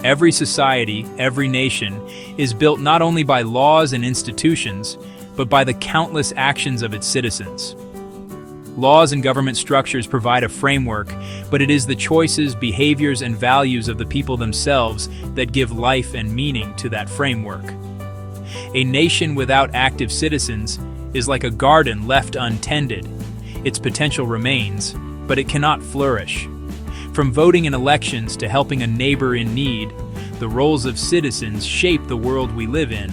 Every society, every nation, is built not only by laws and institutions, but by the countless actions of its citizens. Laws and government structures provide a framework, but it is the choices, behaviors, and values of the people themselves that give life and meaning to that framework. A nation without active citizens is like a garden left untended. Its potential remains, but it cannot flourish. From voting in elections to helping a neighbor in need, the roles of citizens shape the world we live in.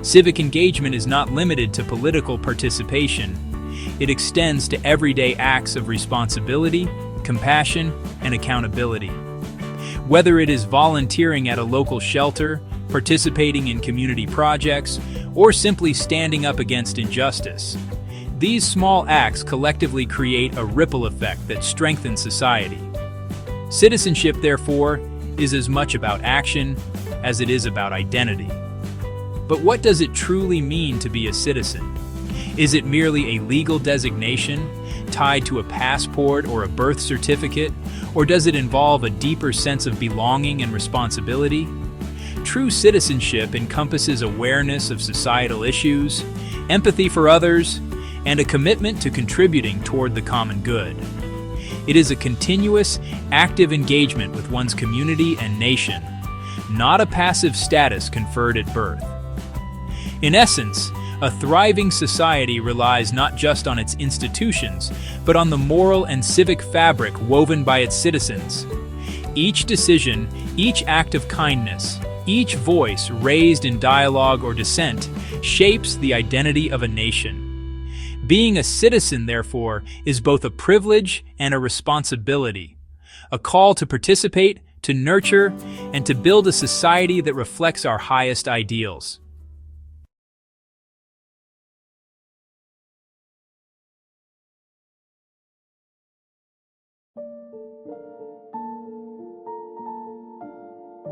Civic engagement is not limited to political participation. It extends to everyday acts of responsibility, compassion, and accountability. Whether it is volunteering at a local shelter, participating in community projects, or simply standing up against injustice, these small acts collectively create a ripple effect that strengthens society. Citizenship, therefore, is as much about action as it is about identity. But what does it truly mean to be a citizen? Is it merely a legal designation tied to a passport or a birth certificate, or does it involve a deeper sense of belonging and responsibility? True citizenship encompasses awareness of societal issues, empathy for others, and a commitment to contributing toward the common good. It is a continuous, active engagement with one's community and nation, not a passive status conferred at birth. In essence, a thriving society relies not just on its institutions, but on the moral and civic fabric woven by its citizens. Each decision, each act of kindness, each voice raised in dialogue or dissent shapes the identity of a nation. Being a citizen, therefore, is both a privilege and a responsibility, a call to participate, to nurture, and to build a society that reflects our highest ideals.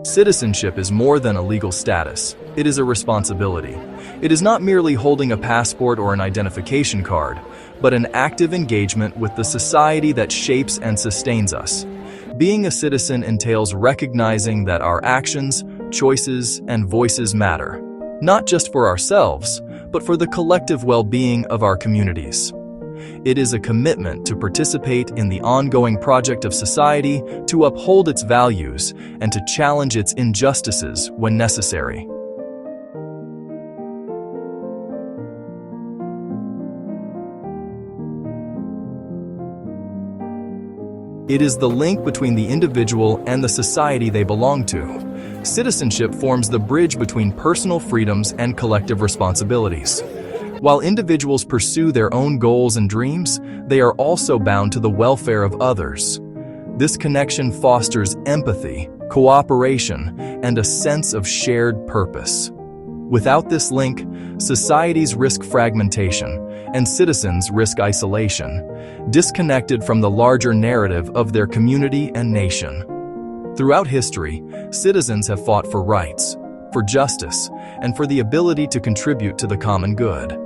Citizenship is more than a legal status. It is a responsibility. It is not merely holding a passport or an identification card, but an active engagement with the society that shapes and sustains us. Being a citizen entails recognizing that our actions, choices, and voices matter, not just for ourselves, but for the collective well-being of our communities. It is a commitment to participate in the ongoing project of society, to uphold its values, and to challenge its injustices when necessary. It is the link between the individual and the society they belong to. Citizenship forms the bridge between personal freedoms and collective responsibilities. While individuals pursue their own goals and dreams, they are also bound to the welfare of others. This connection fosters empathy, cooperation, and a sense of shared purpose. Without this link, societies risk fragmentation, and citizens risk isolation, disconnected from the larger narrative of their community and nation. Throughout history, citizens have fought for rights, for justice, and for the ability to contribute to the common good.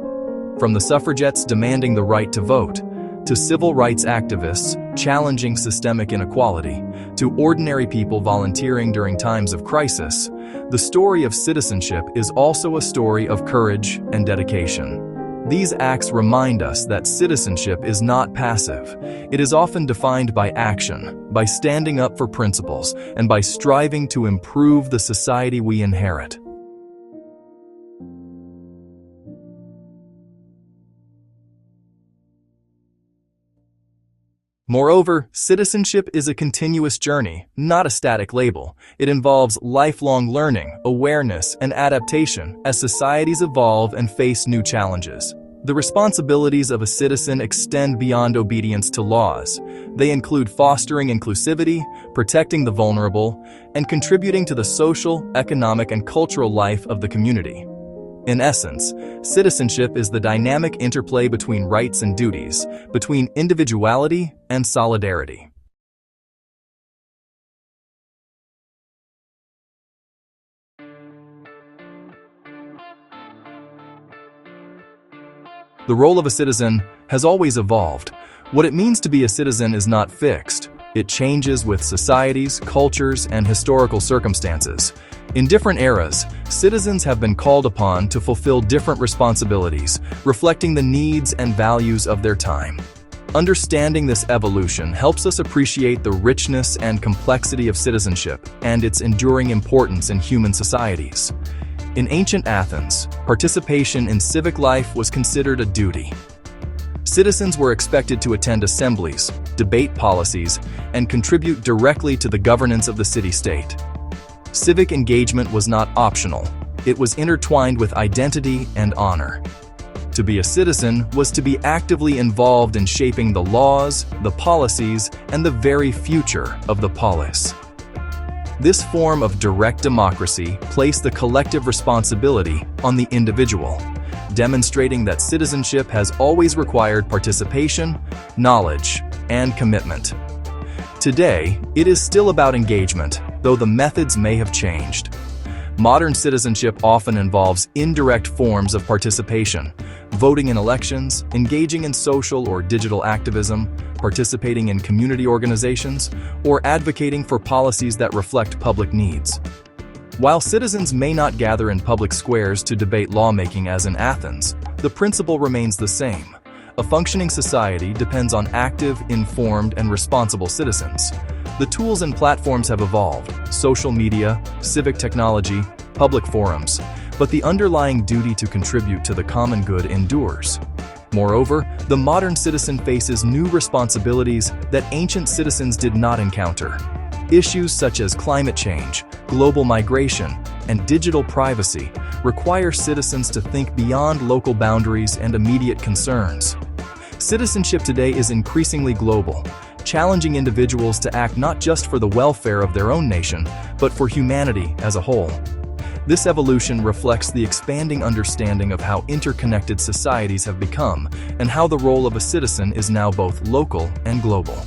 From the suffragettes demanding the right to vote, to civil rights activists challenging systemic inequality, to ordinary people volunteering during times of crisis, the story of citizenship is also a story of courage and dedication. These acts remind us that citizenship is not passive. It is often defined by action, by standing up for principles, and by striving to improve the society we inherit. Moreover, citizenship is a continuous journey, not a static label. It involves lifelong learning, awareness, and adaptation as societies evolve and face new challenges. The responsibilities of a citizen extend beyond obedience to laws. They include fostering inclusivity, protecting the vulnerable, and contributing to the social, economic, and cultural life of the community. In essence, citizenship is the dynamic interplay between rights and duties, between individuality and solidarity. The role of a citizen has always evolved. What it means to be a citizen is not fixed. It changes with societies, cultures, and historical circumstances. In different eras, citizens have been called upon to fulfill different responsibilities, reflecting the needs and values of their time. Understanding this evolution helps us appreciate the richness and complexity of citizenship and its enduring importance in human societies. In ancient Athens, participation in civic life was considered a duty. Citizens were expected to attend assemblies, debate policies, and contribute directly to the governance of the city-state. Civic engagement was not optional. It was intertwined with identity and honor. To be a citizen was to be actively involved in shaping the laws, the policies, and the very future of the polis. This form of direct democracy placed the collective responsibility on the individual, demonstrating that citizenship has always required participation, knowledge, and commitment. Today, it is still about engagement, though the methods may have changed. Modern citizenship often involves indirect forms of participation, voting in elections, engaging in social or digital activism, participating in community organizations, or advocating for policies that reflect public needs. While citizens may not gather in public squares to debate lawmaking as in Athens, the principle remains the same. A functioning society depends on active, informed, and responsible citizens. The tools and platforms have evolved: social media, civic technology, public forums, but the underlying duty to contribute to the common good endures. Moreover, the modern citizen faces new responsibilities that ancient citizens did not encounter. Issues such as climate change, global migration, and digital privacy require citizens to think beyond local boundaries and immediate concerns. Citizenship today is increasingly global, challenging individuals to act not just for the welfare of their own nation, but for humanity as a whole. This evolution reflects the expanding understanding of how interconnected societies have become and how the role of a citizen is now both local and global.